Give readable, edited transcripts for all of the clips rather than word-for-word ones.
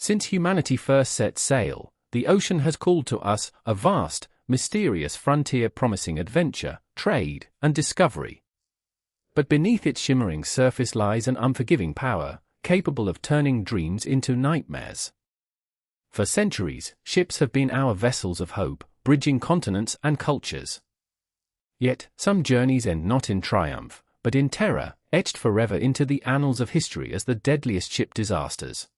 Since humanity first set sail, the ocean has called to us a vast, mysterious frontier promising adventure, trade, and discovery. But beneath its shimmering surface lies an unforgiving power, capable of turning dreams into nightmares. For centuries, ships have been our vessels of hope, bridging continents and cultures. Yet, some journeys end not in triumph, but in terror, etched forever into the annals of history as the deadliest ship disasters.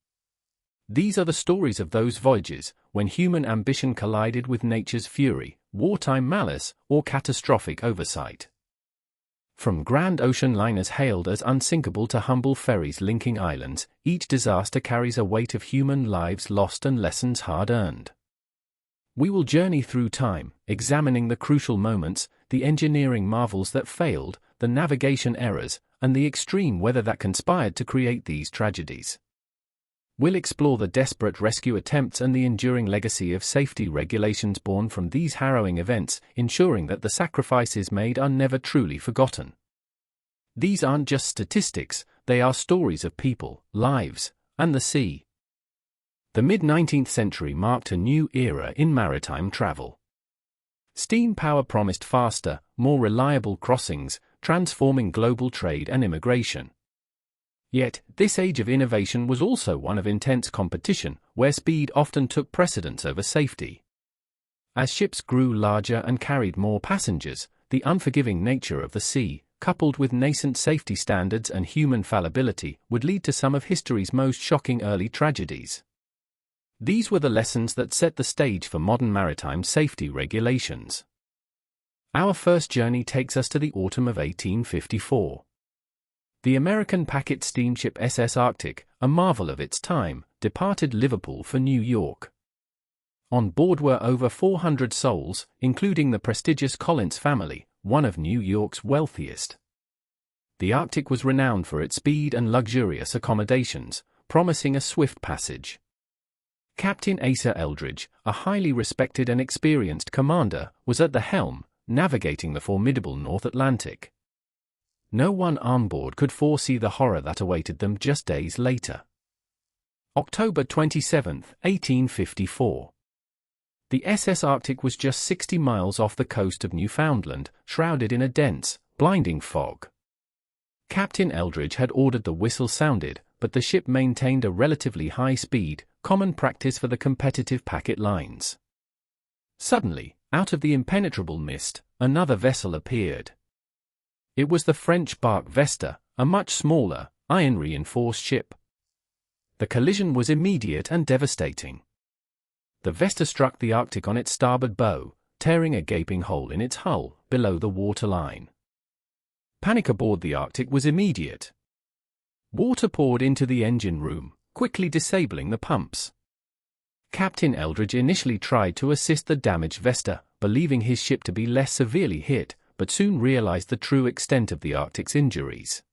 These are the stories of those voyages, when human ambition collided with nature's fury, wartime malice, or catastrophic oversight. From grand ocean liners hailed as unsinkable to humble ferries linking islands, each disaster carries a weight of human lives lost and lessons hard-earned. We will journey through time, examining the crucial moments, the engineering marvels that failed, the navigation errors, and the extreme weather that conspired to create these tragedies. We'll explore the desperate rescue attempts and the enduring legacy of safety regulations born from these harrowing events, ensuring that the sacrifices made are never truly forgotten. These aren't just statistics, they are stories of people, lives, and the sea. The mid-19th century marked a new era in maritime travel. Steam power promised faster, more reliable crossings, transforming global trade and immigration. Yet, this age of innovation was also one of intense competition, where speed often took precedence over safety. As ships grew larger and carried more passengers, the unforgiving nature of the sea, coupled with nascent safety standards and human fallibility, would lead to some of history's most shocking early tragedies. These were the lessons that set the stage for modern maritime safety regulations. Our first journey takes us to the autumn of 1854. The American packet steamship SS Arctic, a marvel of its time, departed Liverpool for New York. On board were over 400 souls, including the prestigious Collins family, one of New York's wealthiest. The Arctic was renowned for its speed and luxurious accommodations, promising a swift passage. Captain Asa Eldridge, a highly respected and experienced commander, was at the helm, navigating the formidable North Atlantic. No one on board could foresee the horror that awaited them just days later. October 27, 1854. The SS Arctic was just 60 miles off the coast of Newfoundland, shrouded in a dense, blinding fog. Captain Eldridge had ordered the whistle sounded, but the ship maintained a relatively high speed, common practice for the competitive packet lines. Suddenly, out of the impenetrable mist, another vessel appeared. It was the French barque Vesta, a much smaller, iron-reinforced ship. The collision was immediate and devastating. The Vesta struck the Arctic on its starboard bow, tearing a gaping hole in its hull, below the waterline. Panic aboard the Arctic was immediate. Water poured into the engine room, quickly disabling the pumps. Captain Eldridge initially tried to assist the damaged Vesta, believing his ship to be less severely hit, but soon realized the true extent of the Arctic's injuries.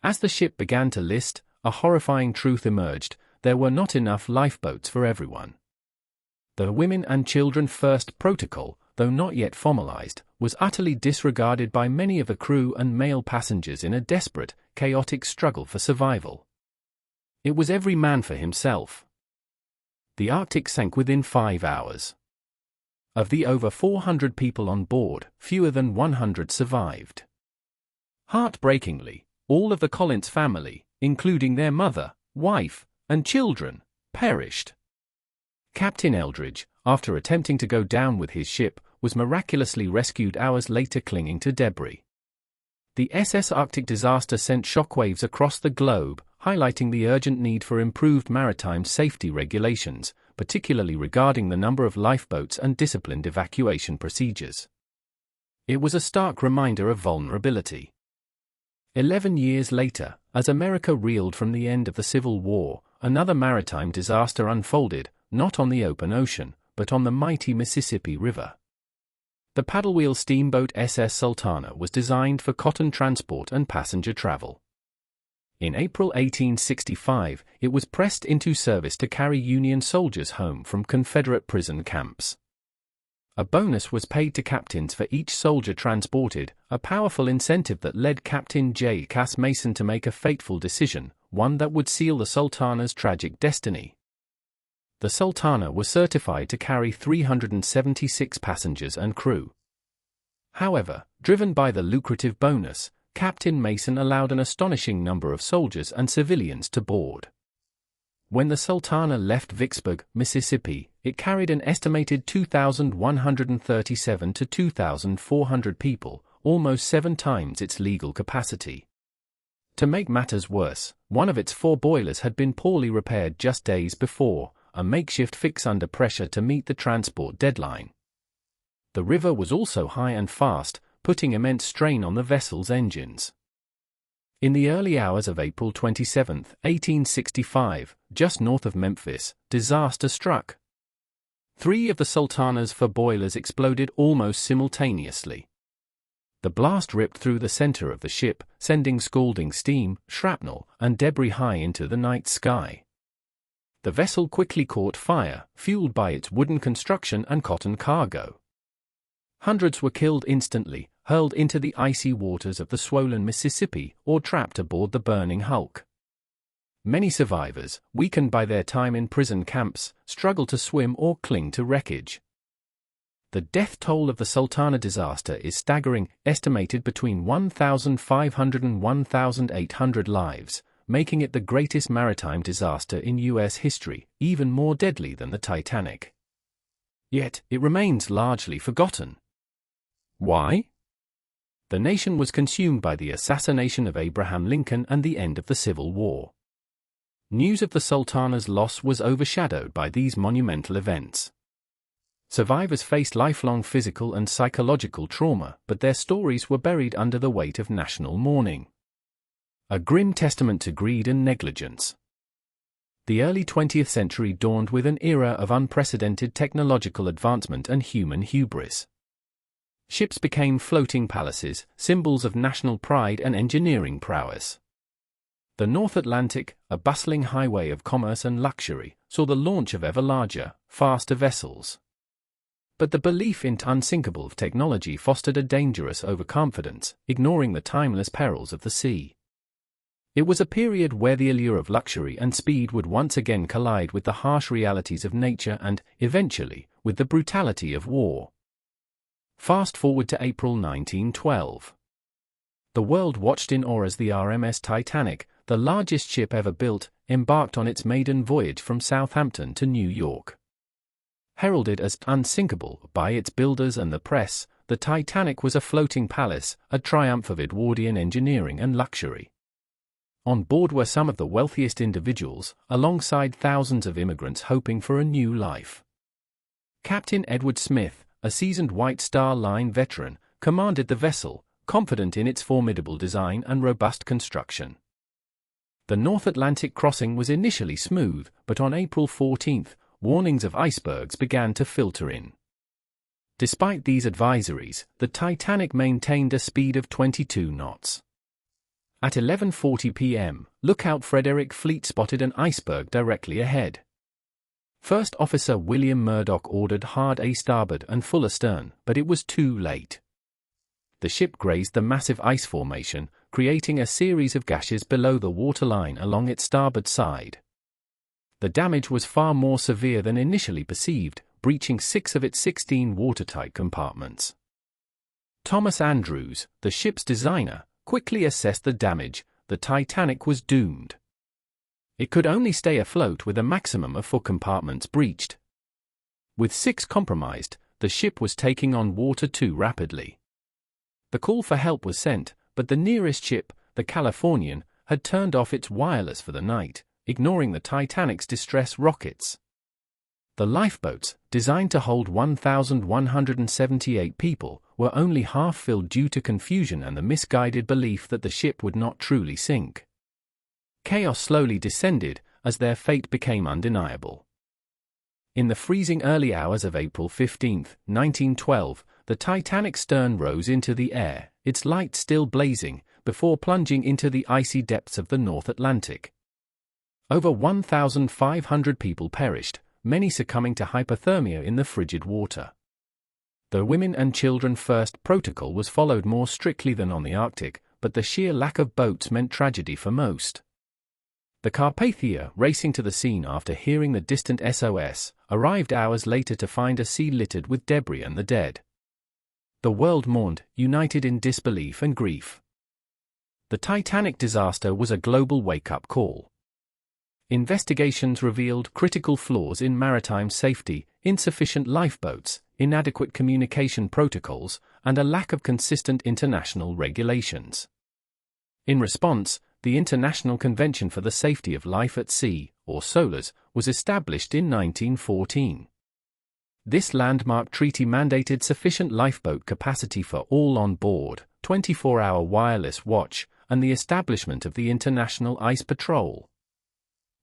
As the ship began to list, a horrifying truth emerged: there were not enough lifeboats for everyone. The women and children first protocol, though not yet formalized, was utterly disregarded by many of the crew and male passengers in a desperate, chaotic struggle for survival. It was every man for himself. The Arctic sank within 5 hours. Of the over 400 people on board, fewer than 100 survived. Heartbreakingly, all of the Collins family, including their mother, wife, and children, perished. Captain Eldridge, after attempting to go down with his ship, was miraculously rescued hours later clinging to debris. The SS Arctic disaster sent shockwaves across the globe, highlighting the urgent need for improved maritime safety regulations, particularly regarding the number of lifeboats and disciplined evacuation procedures. It was a stark reminder of vulnerability. 11 years later, as America reeled from the end of the Civil War, another maritime disaster unfolded, not on the open ocean, but on the mighty Mississippi River. The paddle-wheel steamboat SS Sultana was designed for cotton transport and passenger travel. In April 1865, it was pressed into service to carry Union soldiers home from Confederate prison camps. A bonus was paid to captains for each soldier transported, a powerful incentive that led Captain J. Cass Mason to make a fateful decision, one that would seal the Sultana's tragic destiny. the Sultana was certified to carry 376 passengers and crew. However, driven by the lucrative bonus, Captain Mason allowed an astonishing number of soldiers and civilians to board. When the Sultana left Vicksburg, Mississippi, it carried an estimated 2,137 to 2,400 people, almost 7 times its legal capacity. To make matters worse, one of its 4 boilers had been poorly repaired just days before, a makeshift fix under pressure to meet the transport deadline. The river was also high and fast, putting immense strain on the vessel's engines. In the early hours of April 27, 1865, just north of Memphis, disaster struck. 3 of the Sultana's 4 boilers exploded almost simultaneously. The blast ripped through the center of the ship, sending scalding steam, shrapnel, and debris high into the night sky. The vessel quickly caught fire, fueled by its wooden construction and cotton cargo. Hundreds were killed instantly, hurled into the icy waters of the swollen Mississippi, or trapped aboard the burning hulk. Many survivors, weakened by their time in prison camps, struggled to swim or cling to wreckage. The death toll of the Sultana disaster is staggering, estimated between 1,500 and 1,800 lives, making it the greatest maritime disaster in U.S. history, even more deadly than the Titanic. Yet, it remains largely forgotten. Why? The nation was consumed by the assassination of Abraham Lincoln and the end of the Civil War. News of the Sultana's loss was overshadowed by these monumental events. Survivors faced lifelong physical and psychological trauma, but their stories were buried under the weight of national mourning. A grim testament to greed and negligence. The early 20th century dawned with an era of unprecedented technological advancement and human hubris. Ships became floating palaces, symbols of national pride and engineering prowess. The North Atlantic, a bustling highway of commerce and luxury, saw the launch of ever larger, faster vessels. But the belief in unsinkable technology fostered a dangerous overconfidence, ignoring the timeless perils of the sea. It was a period where the allure of luxury and speed would once again collide with the harsh realities of nature and, eventually, with the brutality of war. Fast forward to April 1912. The world watched in awe as the RMS Titanic, the largest ship ever built, embarked on its maiden voyage from Southampton to New York. Heralded as unsinkable by its builders and the press, the Titanic was a floating palace, a triumph of Edwardian engineering and luxury. On board were some of the wealthiest individuals, alongside thousands of immigrants hoping for a new life. Captain Edward Smith, a seasoned White Star Line veteran, commanded the vessel, confident in its formidable design and robust construction. The North Atlantic crossing was initially smooth, but on April 14, warnings of icebergs began to filter in. Despite these advisories, the Titanic maintained a speed of 22 knots. At 11:40 p.m., lookout Frederick Fleet spotted an iceberg directly ahead. First Officer William Murdoch ordered hard a starboard and full astern, but it was too late. The ship grazed the massive ice formation, creating a series of gashes below the waterline along its starboard side. The damage was far more severe than initially perceived, breaching 6 of its 16 watertight compartments. Thomas Andrews, the ship's designer, quickly assessed the damage. The Titanic was doomed. It could only stay afloat with a maximum of 4 compartments breached. With 6 compromised, the ship was taking on water too rapidly. The call for help was sent, but the nearest ship, the Californian, had turned off its wireless for the night, ignoring the Titanic's distress rockets. The lifeboats, designed to hold 1,178 people, were only half filled due to confusion and the misguided belief that the ship would not truly sink. Chaos slowly descended, as their fate became undeniable. In the freezing early hours of April 15, 1912, the Titanic's stern rose into the air, its lights still blazing, before plunging into the icy depths of the North Atlantic. Over 1,500 people perished, many succumbing to hypothermia in the frigid water. The women and children first protocol was followed more strictly than on the Arctic, but the sheer lack of boats meant tragedy for most. The Carpathia, racing to the scene after hearing the distant SOS, arrived hours later to find a sea littered with debris and the dead. The world mourned, united in disbelief and grief. The Titanic disaster was a global wake-up call. Investigations revealed critical flaws in maritime safety, insufficient lifeboats, inadequate communication protocols, and a lack of consistent international regulations. In response, the International Convention for the Safety of Life at Sea, or SOLAS, was established in 1914. This landmark treaty mandated sufficient lifeboat capacity for all on board, 24-hour wireless watch, and the establishment of the International Ice Patrol.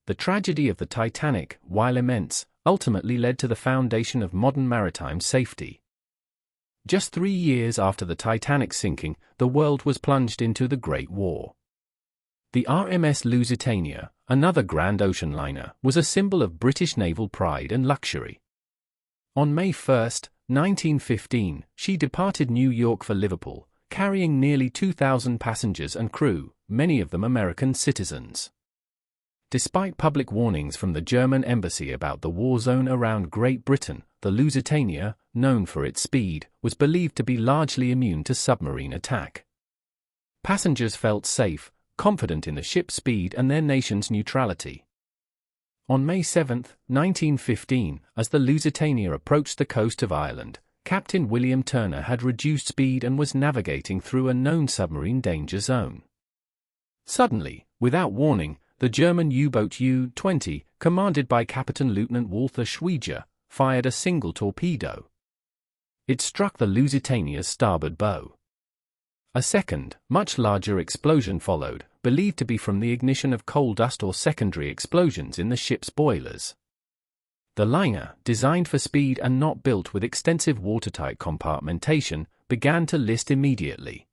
The tragedy of the Titanic, while immense, ultimately led to the foundation of modern maritime safety. Just 3 years after the Titanic's sinking, the world was plunged into the Great War. The RMS Lusitania, another grand ocean liner, was a symbol of British naval pride and luxury. On May 1, 1915, she departed New York for Liverpool, carrying nearly 2,000 passengers and crew, many of them American citizens. Despite public warnings from the German embassy about the war zone around Great Britain, the Lusitania, known for its speed, was believed to be largely immune to submarine attack. Passengers felt safe, confident in the ship's speed and their nation's neutrality. On May 7, 1915, as the Lusitania approached the coast of Ireland, Captain William Turner had reduced speed and was navigating through a known submarine danger zone. Suddenly, without warning, the German U-boat U-20, commanded by Captain Lieutenant Walter Schweiger, fired a single torpedo. It struck the Lusitania's starboard bow. A second, much larger explosion followed, believed to be from the ignition of coal dust or secondary explosions in the ship's boilers. The liner, designed for speed and not built with extensive watertight compartmentation, began to list immediately.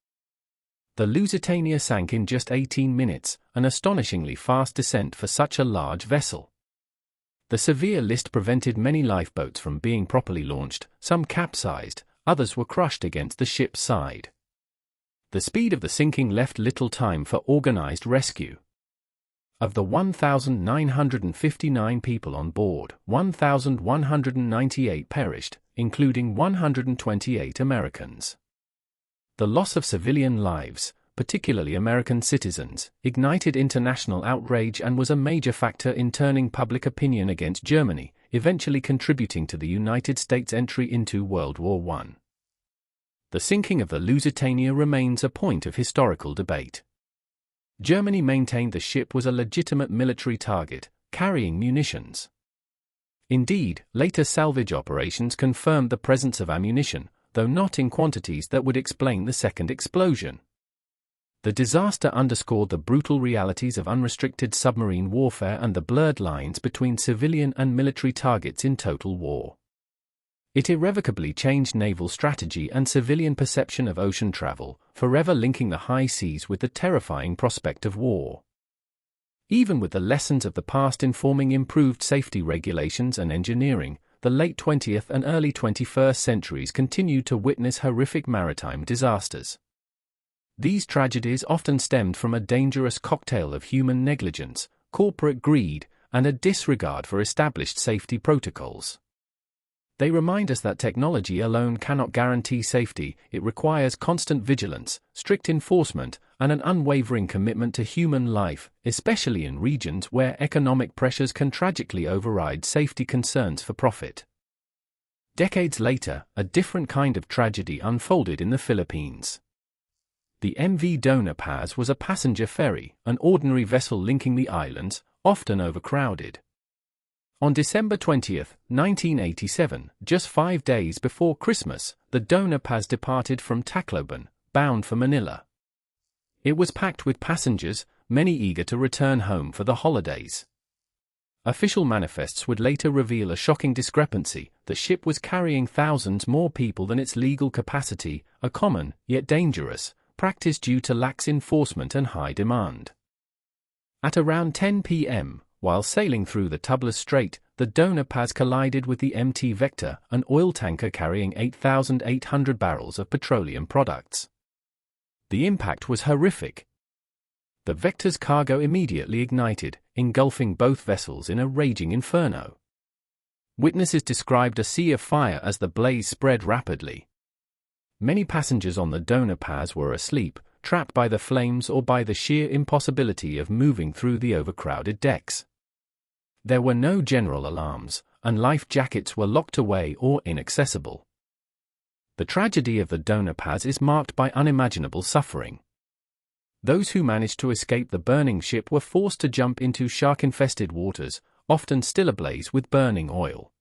The Lusitania sank in just 18 minutes, an astonishingly fast descent for such a large vessel. The severe list prevented many lifeboats from being properly launched, some capsized, others were crushed against the ship's side. The speed of the sinking left little time for organized rescue. Of the 1,959 people on board, 1,198 perished, including 128 Americans. The loss of civilian lives, particularly American citizens, ignited international outrage and was a major factor in turning public opinion against Germany, eventually contributing to the United States' entry into World War I. The sinking of the Lusitania remains a point of historical debate. Germany maintained the ship was a legitimate military target, carrying munitions. Indeed, later salvage operations confirmed the presence of ammunition, though not in quantities that would explain the second explosion. The disaster underscored the brutal realities of unrestricted submarine warfare and the blurred lines between civilian and military targets in total war. It irrevocably changed naval strategy and civilian perception of ocean travel, forever linking the high seas with the terrifying prospect of war. Even with the lessons of the past informing improved safety regulations and engineering, the late 20th and early 21st centuries continued to witness horrific maritime disasters. These tragedies often stemmed from a dangerous cocktail of human negligence, corporate greed, and a disregard for established safety protocols. They remind us that technology alone cannot guarantee safety. It requires constant vigilance, strict enforcement, and an unwavering commitment to human life, especially in regions where economic pressures can tragically override safety concerns for profit. Decades later, a different kind of tragedy unfolded in the Philippines. The MV Doña Paz was a passenger ferry, an ordinary vessel linking the islands, often overcrowded. On December 20, 1987, just 5 days before Christmas, the Doña Paz departed from Tacloban, bound for Manila. It was packed with passengers, many eager to return home for the holidays. Official manifests would later reveal a shocking discrepancy: the ship was carrying thousands more people than its legal capacity, a common, yet dangerous, practice due to lax enforcement and high demand. At around 10 p.m., while sailing through the Tubeless Strait, the Doña Paz collided with the MT Vector, an oil tanker carrying 8,800 barrels of petroleum products. The impact was horrific. The Vector's cargo immediately ignited, engulfing both vessels in a raging inferno. Witnesses described a sea of fire as the blaze spread rapidly. Many passengers on the Doña Paz were asleep, trapped by the flames or by the sheer impossibility of moving through the overcrowded decks. There were no general alarms, and life jackets were locked away or inaccessible. The tragedy of the Doña Paz is marked by unimaginable suffering. Those who managed to escape the burning ship were forced to jump into shark-infested waters, often still ablaze with burning oil.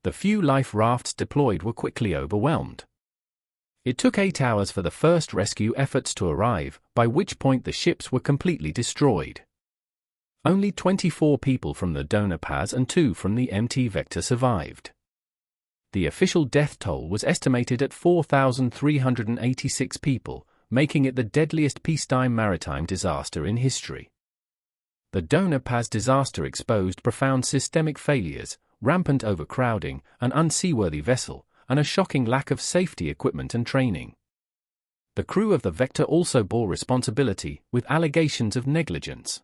The few life rafts deployed were quickly overwhelmed. It took 8 hours for the first rescue efforts to arrive, by which point the ships were completely destroyed. Only 24 people from the Doña Paz and 2 from the MT Vector survived. The official death toll was estimated at 4,386 people, making it the deadliest peacetime maritime disaster in history. The Doña Paz disaster exposed profound systemic failures, rampant overcrowding, an unseaworthy vessel, and a shocking lack of safety equipment and training. The crew of the Vector also bore responsibility, with allegations of negligence.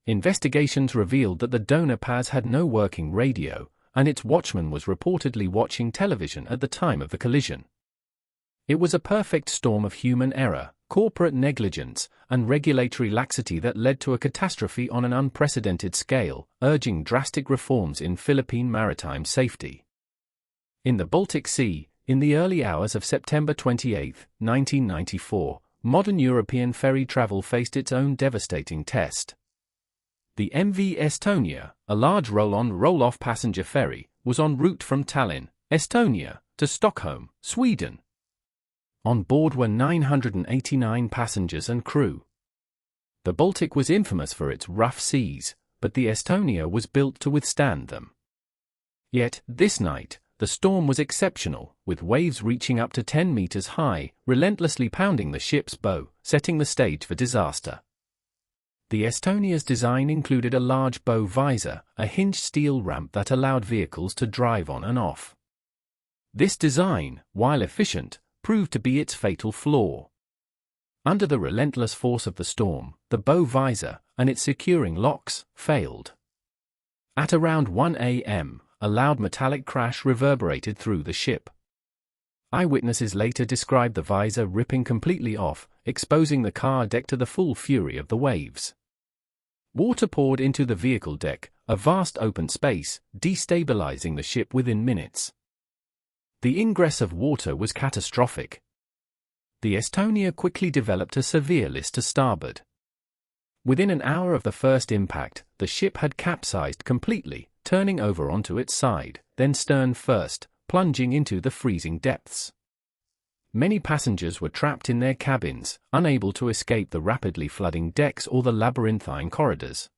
Investigations revealed that the Doña Paz had no working radio, and its watchman was reportedly watching television at the time of the collision. It was a perfect storm of human error, corporate negligence, and regulatory laxity that led to a catastrophe on an unprecedented scale, urging drastic reforms in Philippine maritime safety. In the Baltic Sea, in the early hours of September 28, 1994, modern European ferry travel faced its own devastating test. The MV Estonia, a large roll-on roll-off passenger ferry, was en route from Tallinn, Estonia, to Stockholm, Sweden. On board were 989 passengers and crew. The Baltic was infamous for its rough seas, but the Estonia was built to withstand them. Yet, this night, the storm was exceptional, with waves reaching up to 10 meters high, relentlessly pounding the ship's bow, setting the stage for disaster. The Estonia's design included a large bow visor, a hinged steel ramp that allowed vehicles to drive on and off. This design, while efficient, proved to be its fatal flaw. Under the relentless force of the storm, the bow visor, and its securing locks, failed. At around 1 a.m., a loud metallic crash reverberated through the ship. Eyewitnesses later described the visor ripping completely off, exposing the car deck to the full fury of the waves. Water poured into the vehicle deck, a vast open space, destabilizing the ship within minutes. The ingress of water was catastrophic. The Estonia quickly developed a severe list to starboard. Within an hour of the first impact, the ship had capsized completely, turning over onto its side, then stern first, plunging into the freezing depths. Many passengers were trapped in their cabins, unable to escape the rapidly flooding decks or the labyrinthine corridors.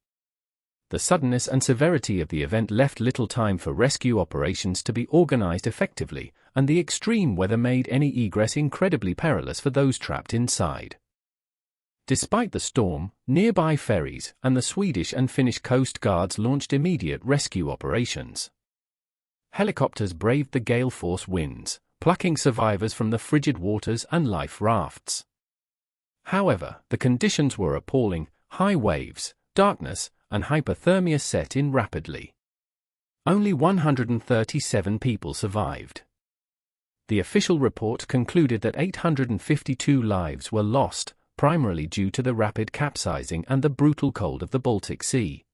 The suddenness and severity of the event left little time for rescue operations to be organized effectively, and the extreme weather made any egress incredibly perilous for those trapped inside. Despite the storm, nearby ferries and the Swedish and Finnish coast guards launched immediate rescue operations. Helicopters braved the gale-force winds, plucking survivors from the frigid waters and life rafts. However, the conditions were appalling: high waves, darkness, and hypothermia set in rapidly. Only 137 people survived. The official report concluded that 852 lives were lost, primarily due to the rapid capsizing and the brutal cold of the Baltic Sea.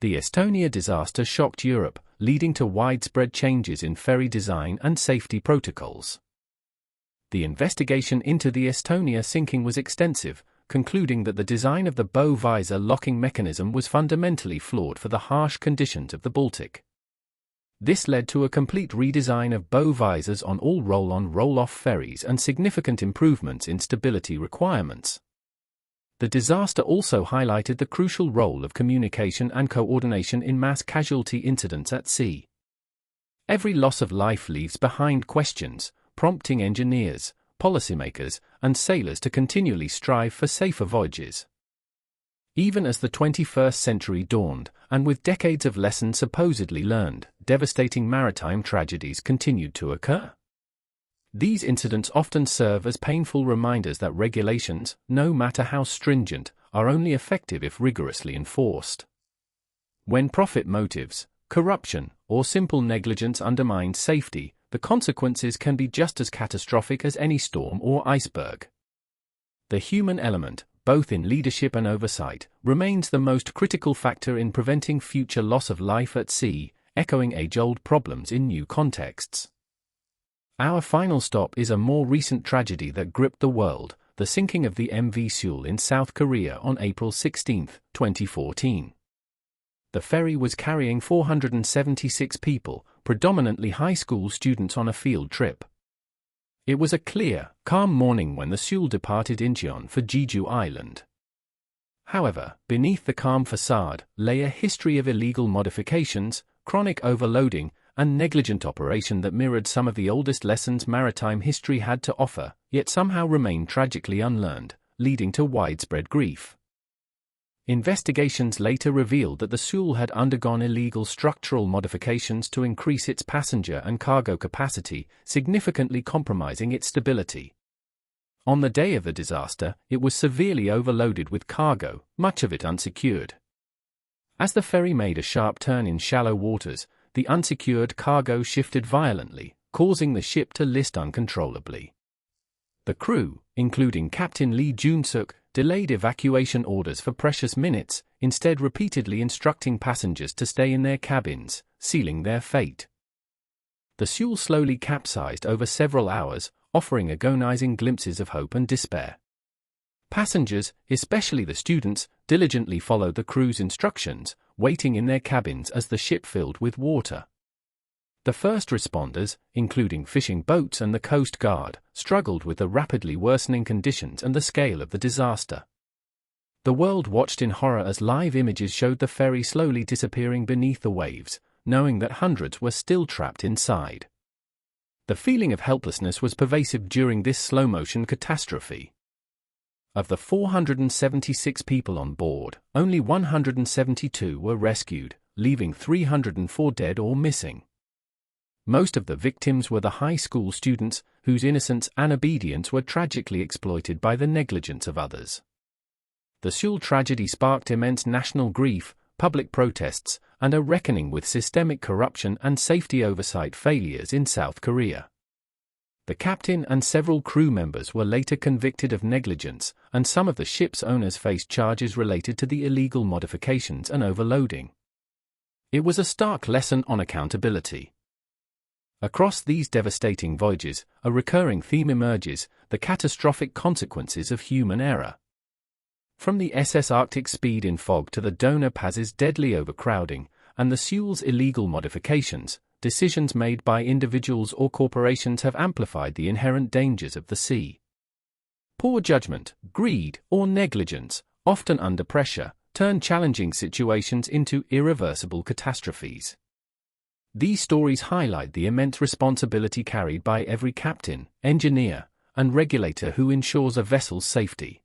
The Estonia disaster shocked Europe, leading to widespread changes in ferry design and safety protocols. The investigation into the Estonia sinking was extensive, concluding that the design of the bow visor locking mechanism was fundamentally flawed for the harsh conditions of the Baltic. This led to a complete redesign of bow visors on all roll-on roll-off ferries and significant improvements in stability requirements. The disaster also highlighted the crucial role of communication and coordination in mass casualty incidents at sea. Every loss of life leaves behind questions, prompting engineers, policymakers, and sailors to continually strive for safer voyages. Even as the 21st century dawned, and with decades of lessons supposedly learned, devastating maritime tragedies continued to occur. These incidents often serve as painful reminders that regulations, no matter how stringent, are only effective if rigorously enforced. When profit motives, corruption, or simple negligence undermine safety, the consequences can be just as catastrophic as any storm or iceberg. The human element, both in leadership and oversight, remains the most critical factor in preventing future loss of life at sea, echoing age-old problems in new contexts. Our final stop is a more recent tragedy that gripped the world, the sinking of the MV Sewol in South Korea on April 16, 2014. The ferry was carrying 476 people, predominantly high school students on a field trip. It was a clear, calm morning when the Sewol departed Incheon for Jeju Island. However, beneath the calm facade lay a history of illegal modifications, chronic overloading, and negligent operation that mirrored some of the oldest lessons maritime history had to offer, yet somehow remained tragically unlearned, leading to widespread grief. Investigations later revealed that the Sewol had undergone illegal structural modifications to increase its passenger and cargo capacity, significantly compromising its stability. On the day of the disaster, it was severely overloaded with cargo, much of it unsecured. As the ferry made a sharp turn in shallow waters, the unsecured cargo shifted violently, causing the ship to list uncontrollably. The crew, including Captain Lee Jun-suk, delayed evacuation orders for precious minutes, instead repeatedly instructing passengers to stay in their cabins, sealing their fate. The Sewol slowly capsized over several hours, offering agonizing glimpses of hope and despair. Passengers, especially the students, diligently followed the crew's instructions, waiting in their cabins as the ship filled with water. The first responders, including fishing boats and the Coast Guard, struggled with the rapidly worsening conditions and the scale of the disaster. The world watched in horror as live images showed the ferry slowly disappearing beneath the waves, knowing that hundreds were still trapped inside. The feeling of helplessness was pervasive during this slow-motion catastrophe. Of the 476 people on board, only 172 were rescued, leaving 304 dead or missing. Most of the victims were the high school students, whose innocence and obedience were tragically exploited by the negligence of others. The Sewol tragedy sparked immense national grief, public protests, and a reckoning with systemic corruption and safety oversight failures in South Korea. The captain and several crew members were later convicted of negligence, and some of the ship's owners faced charges related to the illegal modifications and overloading. It was a stark lesson on accountability. Across these devastating voyages, a recurring theme emerges: the catastrophic consequences of human error. From the SS Arctic speed in fog to the Doña Paz's deadly overcrowding, and the Sewol's illegal modifications, decisions made by individuals or corporations have amplified the inherent dangers of the sea. Poor judgment, greed, or negligence, often under pressure, turn challenging situations into irreversible catastrophes. These stories highlight the immense responsibility carried by every captain, engineer, and regulator who ensures a vessel's safety.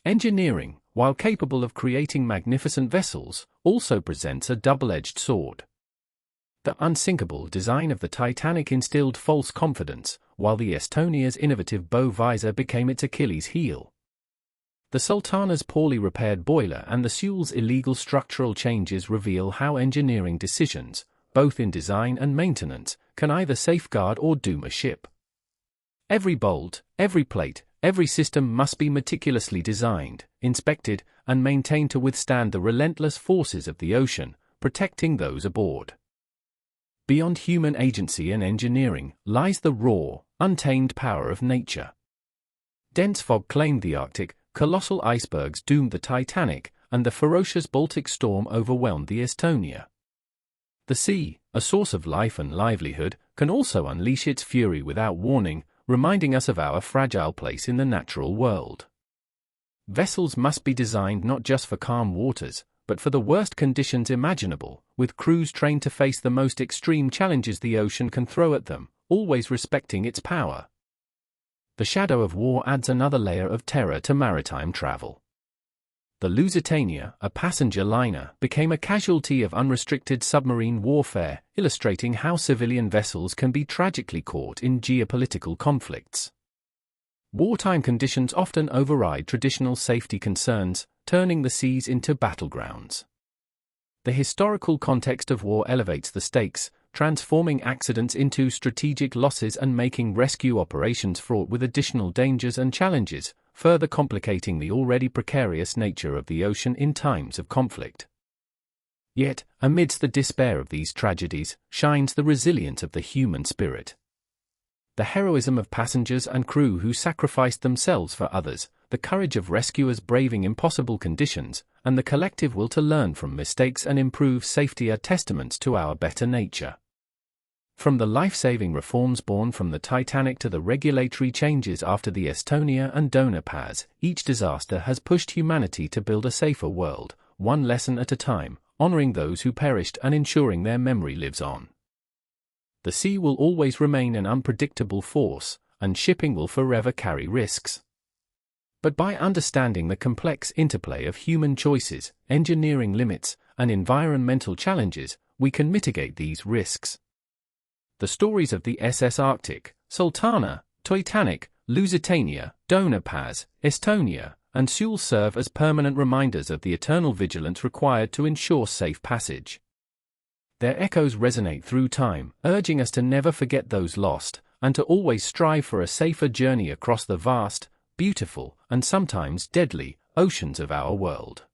Engineering, while capable of creating magnificent vessels, also presents a double-edged sword. The unsinkable design of the Titanic instilled false confidence, while the Estonia's innovative bow visor became its Achilles heel. The Sultana's poorly repaired boiler and the Sewol's illegal structural changes reveal how engineering decisions, both in design and maintenance, can either safeguard or doom a ship. Every bolt, every plate, every system must be meticulously designed, inspected, and maintained to withstand the relentless forces of the ocean, protecting those aboard. Beyond human agency and engineering lies the raw, untamed power of nature. Dense fog claimed the Arctic, colossal icebergs doomed the Titanic, and the ferocious Baltic storm overwhelmed the Estonia. The sea, a source of life and livelihood, can also unleash its fury without warning, reminding us of our fragile place in the natural world. Vessels must be designed not just for calm waters, but for the worst conditions imaginable, with crews trained to face the most extreme challenges the ocean can throw at them, always respecting its power. The shadow of war adds another layer of terror to maritime travel. the Lusitania, a passenger liner, became a casualty of unrestricted submarine warfare, illustrating how civilian vessels can be tragically caught in geopolitical conflicts. Wartime conditions often override traditional safety concerns, turning the seas into battlegrounds. The historical context of war elevates the stakes, transforming accidents into strategic losses and making rescue operations fraught with additional dangers and challenges, further complicating the already precarious nature of the ocean in times of conflict. Yet, amidst the despair of these tragedies, shines the resilience of the human spirit. The heroism of passengers and crew who sacrificed themselves for others, the courage of rescuers braving impossible conditions, and the collective will to learn from mistakes and improve safety are testaments to our better nature. From the life-saving reforms born from the Titanic to the regulatory changes after the Estonia and Doña Paz, each disaster has pushed humanity to build a safer world, one lesson at a time, honoring those who perished and ensuring their memory lives on. The sea will always remain an unpredictable force, and shipping will forever carry risks. But by understanding the complex interplay of human choices, engineering limits, and environmental challenges, we can mitigate these risks. The stories of the SS Arctic, Sultana, Titanic, Lusitania, Doña Paz, Estonia, and Sewol serve as permanent reminders of the eternal vigilance required to ensure safe passage. Their echoes resonate through time, urging us to never forget those lost, and to always strive for a safer journey across the vast, beautiful, and sometimes deadly oceans of our world.